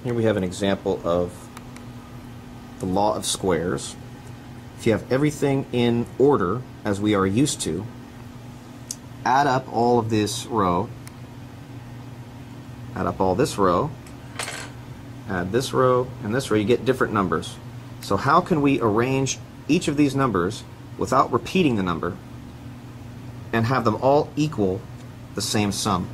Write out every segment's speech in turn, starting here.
Here we have an example of the law of squares. If you have everything in order, as we are used to, add up all of this row, add up all this row, add this row and this row, you get different numbers. So how can we arrange each of these numbers without repeating the number and have them all equal the same sum?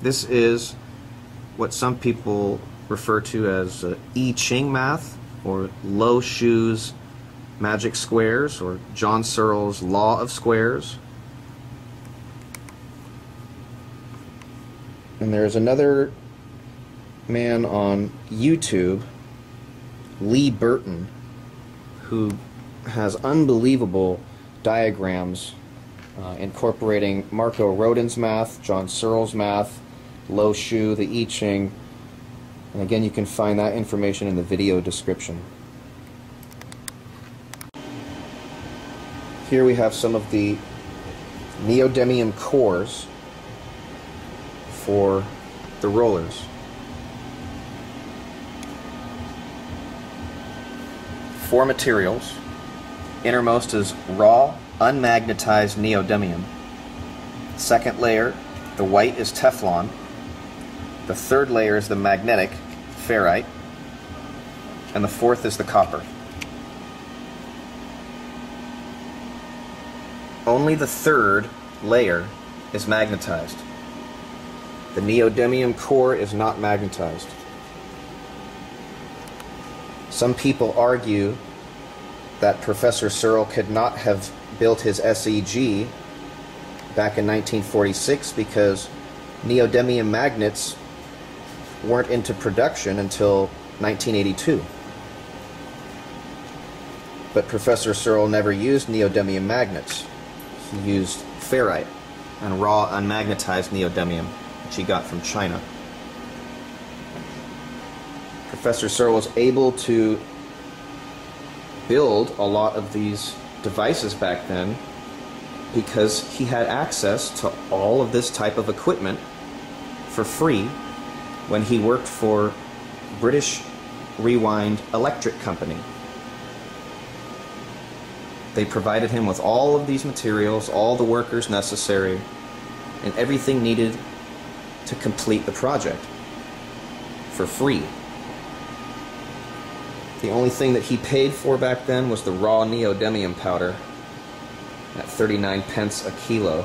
This is what some people refer to as I Ching math, or Low Shoe's magic squares, or John Searle's law of squares. And there's another man on YouTube, Lee Burton, who has unbelievable diagrams incorporating Marco Rodin's math, John Searle's math, Low Shoe, the I Ching, and again you can find that information in the video description. Here we have some of the neodymium cores for the rollers. Four materials. Innermost is raw, unmagnetized neodymium. Second layer, the white, is Teflon. The third layer is the magnetic, ferrite. And the fourth is the copper. Only the third layer is magnetized. The neodymium core is not magnetized. Some people argue that Professor Searle could not have built his SEG back in 1946 because neodymium magnets weren't into production until 1982. But Professor Searle never used neodymium magnets. He used ferrite and raw unmagnetized neodymium, which he got from China. Professor Searle was able to build a lot of these devices back then because he had access to all of this type of equipment for free when he worked for British Rewind Electric Company. They provided him with all of these materials, all the workers necessary, and everything needed to complete the project for free. The only thing that he paid for back then was the raw neodymium powder at 39 pence a kilo.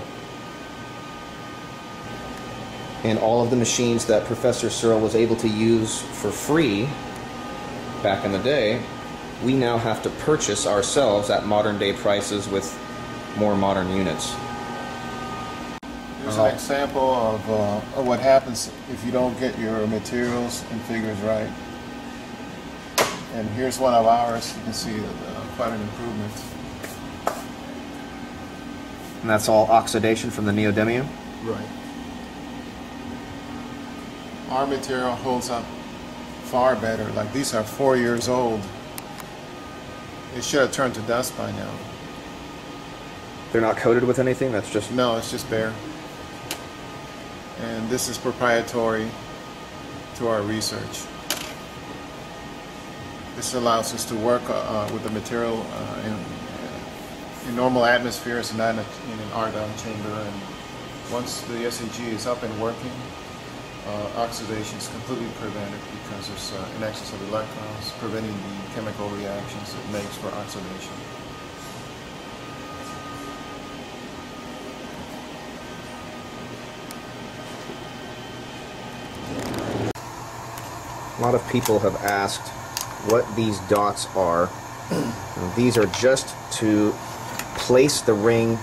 And all of the machines that Professor Searle was able to use for free back in the day, we now have to purchase ourselves at modern day prices with more modern units. Here's an example of what happens if you don't get your materials and figures right. And here's one of ours. You can see quite an improvement. And that's all oxidation from the neodymium? Right. Our material holds up far better. Like, these are 4 years old. It should have turned to dust by now. They're not coated with anything? That's just... No, it's just bare. And this is proprietary to our research. This allows us to work with the material in normal atmospheres and not in an argon chamber. And once the SEG is up and working, oxidation is completely prevented because there's an excess of electrons preventing the chemical reactions it makes for oxidation. A lot of people have asked what these dots are. These are just to place the ring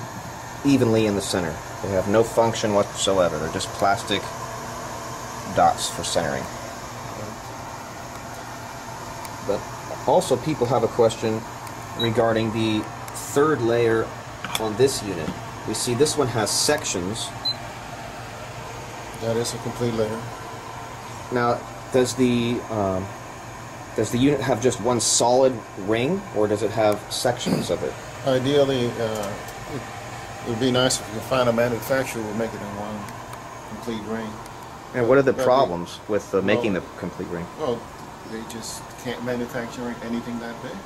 evenly in the center. They have no function whatsoever. They're just plastic dots for centering. But also people have a question regarding the third layer on this unit. We see this one has sections. That is a complete layer. Now, does the unit have just one solid ring, or does it have sections of it? Ideally, it would be nice if you could find a manufacturer who would make it in one. complete ring. And what are the But problems with making the complete ring? Well, they just can't manufacture anything that big.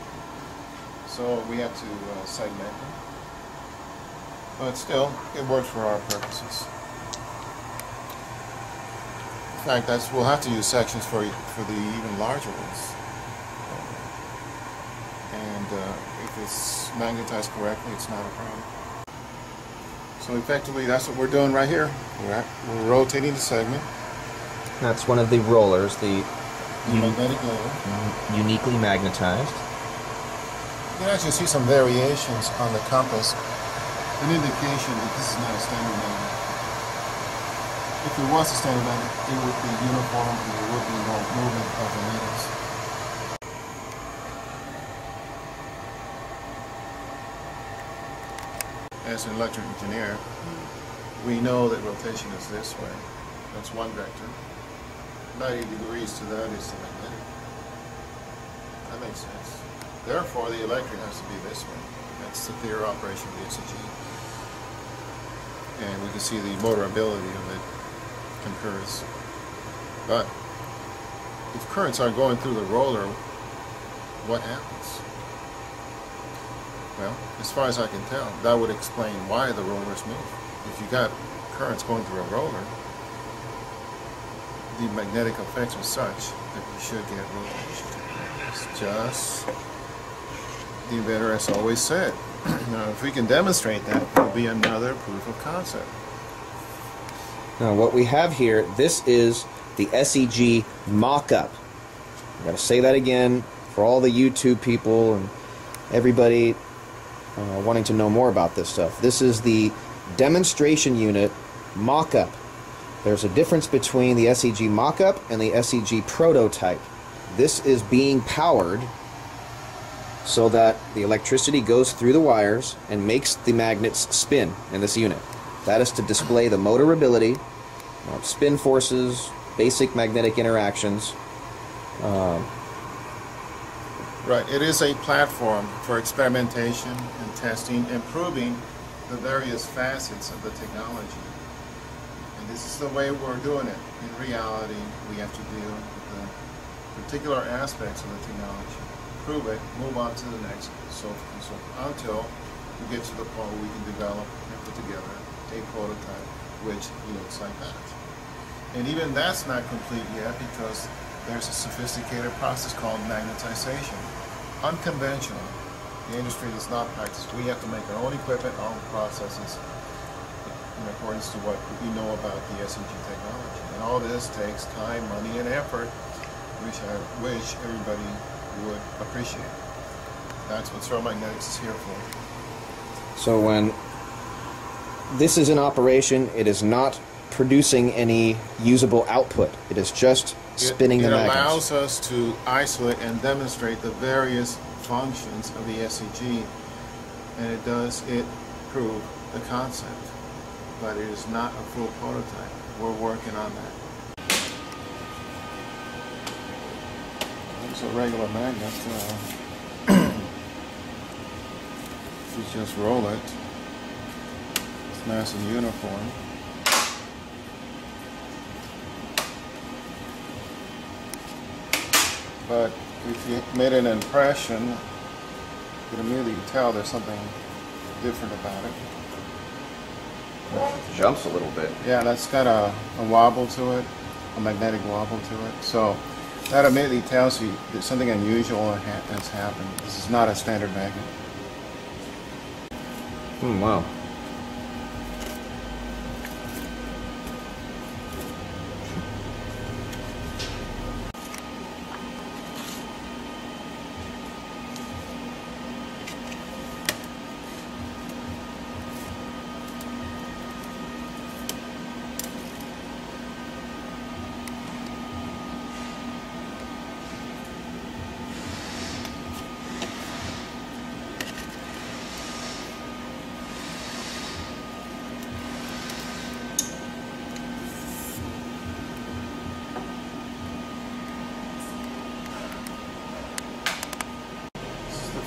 So we have to segment them. But still, it works for our purposes. In fact, we'll have to use sections for the even larger ones. And if it's magnetized correctly, it's not a problem. So effectively, that's what we're doing right here. We're rotating the segment. That's one of the rollers, the Magnetic roller. uniquely magnetized. You can actually see some variations on the compass, an indication that this is not a standard magnet. If it was a standard magnet, it would be uniform and there would be no movement of the needles. As an electric engineer, we know that rotation is this way. That's one vector. 90 degrees to that is the magnetic. That makes sense. Therefore, the electric has to be this way. That's the theory of operation of the ECG. And we can see the motorability of it concurs. But if currents are going through the roller, what happens? Well, as far as I can tell, that would explain why the rollers move. If you got currents going through a roller, the magnetic effects are such that you should get rotation. It's just the inventor has always said. Now, if we can demonstrate that, it will be another proof of concept. Now, what we have here, this is the SEG mock-up. I've got to say that again for all the YouTube people and everybody wanting to know more about this stuff. This is the demonstration unit mock-up. There's a difference between the SEG mock-up and the SEG prototype. This is being powered so that the electricity goes through the wires and makes the magnets spin in this unit. That is to display the motorability, spin forces, basic magnetic interactions. Right, it is a platform for experimentation and testing, improving the various facets of the technology. And this is the way we're doing it. In reality, we have to deal with the particular aspects of the technology, prove it, move on to the next, so forth and so forth, until we get to the point where we can develop and put together a prototype which looks like that. And even that's not complete yet because there's a sophisticated process called magnetization. Unconventional. The industry does not practice. We have to make our own equipment, our own processes in accordance to what we know about the SEG technology. And all this takes time, money, and effort, which I wish everybody would appreciate. That's what Searl Magnetics is here for. So when this is in operation, it is not producing any usable output. It is just spinning the magnets. It allows us to isolate and demonstrate the various functions of the SEG, and it prove the concept, but it is not a full prototype. We're working on that. It's a regular magnet. You just roll it. It's nice and uniform. But if you made an impression, you can immediately tell there's something different about it. It jumps a little bit. Yeah, that's got a wobble to it, a magnetic wobble to it. So that immediately tells you that something unusual has happened. This is not a standard magnet. Wow.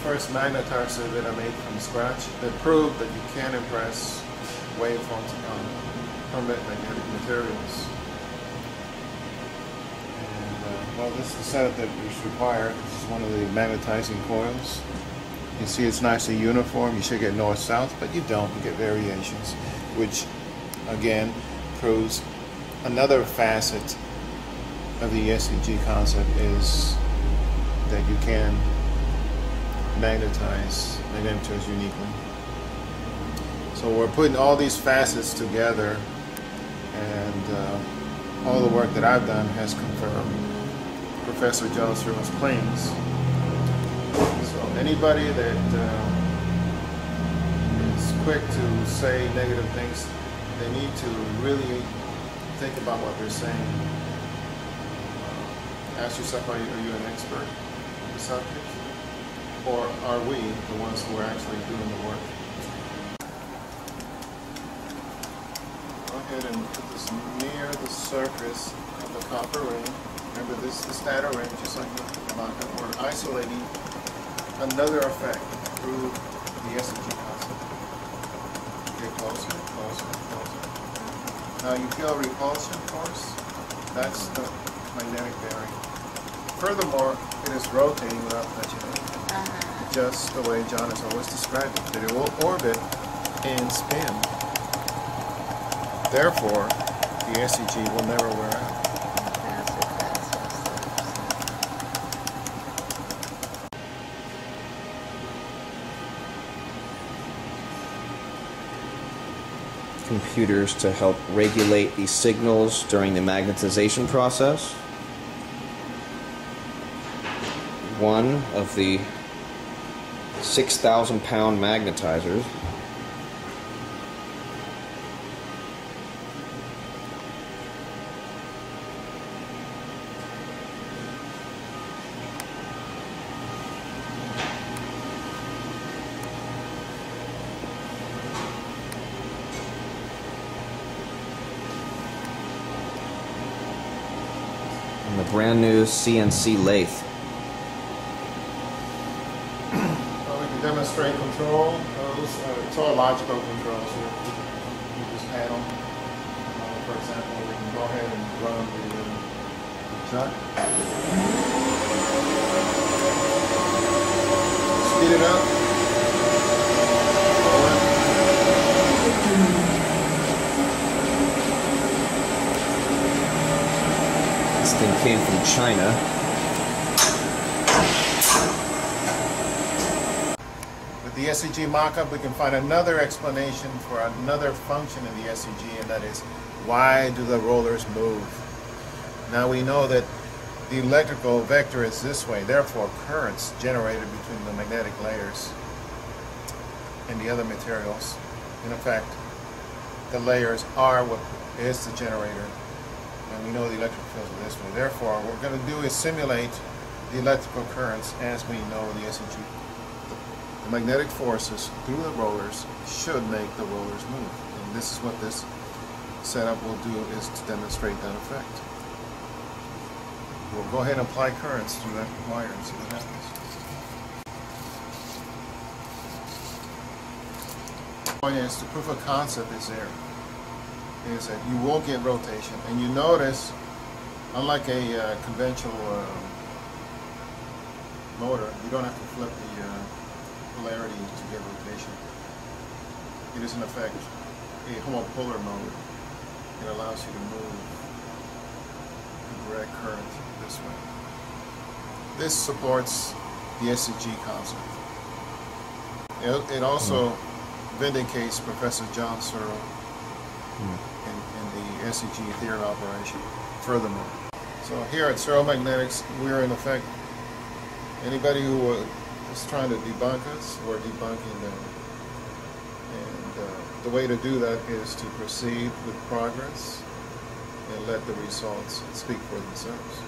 First magnetized circuit I made from scratch that proved that you can impress waveforms on permanent magnetic materials. And well, this is the setup that is required. This is one of the magnetizing coils. You see it's nicely uniform. You should get north-south, but you don't. You get variations, which again proves another facet of the SEG concept is that you can magnetize magnetic materials uniquely. So we're putting all these facets together, and all the work that I've done has confirmed Professor John Searl's claims. So anybody that is quick to say negative things, they need to really think about what they're saying. Ask yourself, are you an expert on the subject? Or are we the ones who are actually doing the work? Go ahead and put this near the surface of the copper ring. Remember, this is data ring, just like the Maka. We're isolating another effect through the SEG concept. Get closer, closer, closer. Now you feel a repulsion force? That's the magnetic bearing. Furthermore, it is rotating without touching it. Just the way John has always described it, that it will orbit and spin. Therefore, the SEG will never wear out. Computers to help regulate the signals during the magnetization process. One of the 6,000-pound magnetizers. And the brand new CNC lathe. Demonstrate control. It's all logical controls here. This panel, for example, we can go ahead and run the chuck. Speed it up. This thing came from China. The SEG mock-up, we can find another explanation for another function in the SEG, and that is, why do the rollers move? Now we know that the electrical vector is this way, therefore currents generated between the magnetic layers and the other materials. In effect, the layers are what is the generator, and we know the electric fields are this way. Therefore, what we're going to do is simulate the electrical currents as we know the SEG. The magnetic forces through the rollers should make the rollers move. And this is what this setup will do, is to demonstrate that effect. We'll go ahead and apply currents through that wire and see what happens. The point is, the proof of concept is there. Is that you will get rotation. And you notice, unlike a conventional motor, you don't have to flip the polarity to get rotation. It is in effect a homopolar mode. It allows you to move the direct current this way. This supports the SEG concept. It also vindicates Professor John Searl in the SEG theory of operation. Furthermore, so here at Searl Magnetics, we're in effect, anybody who is trying to debunk us, we're debunking them. And the way to do that is to proceed with progress and let the results speak for themselves.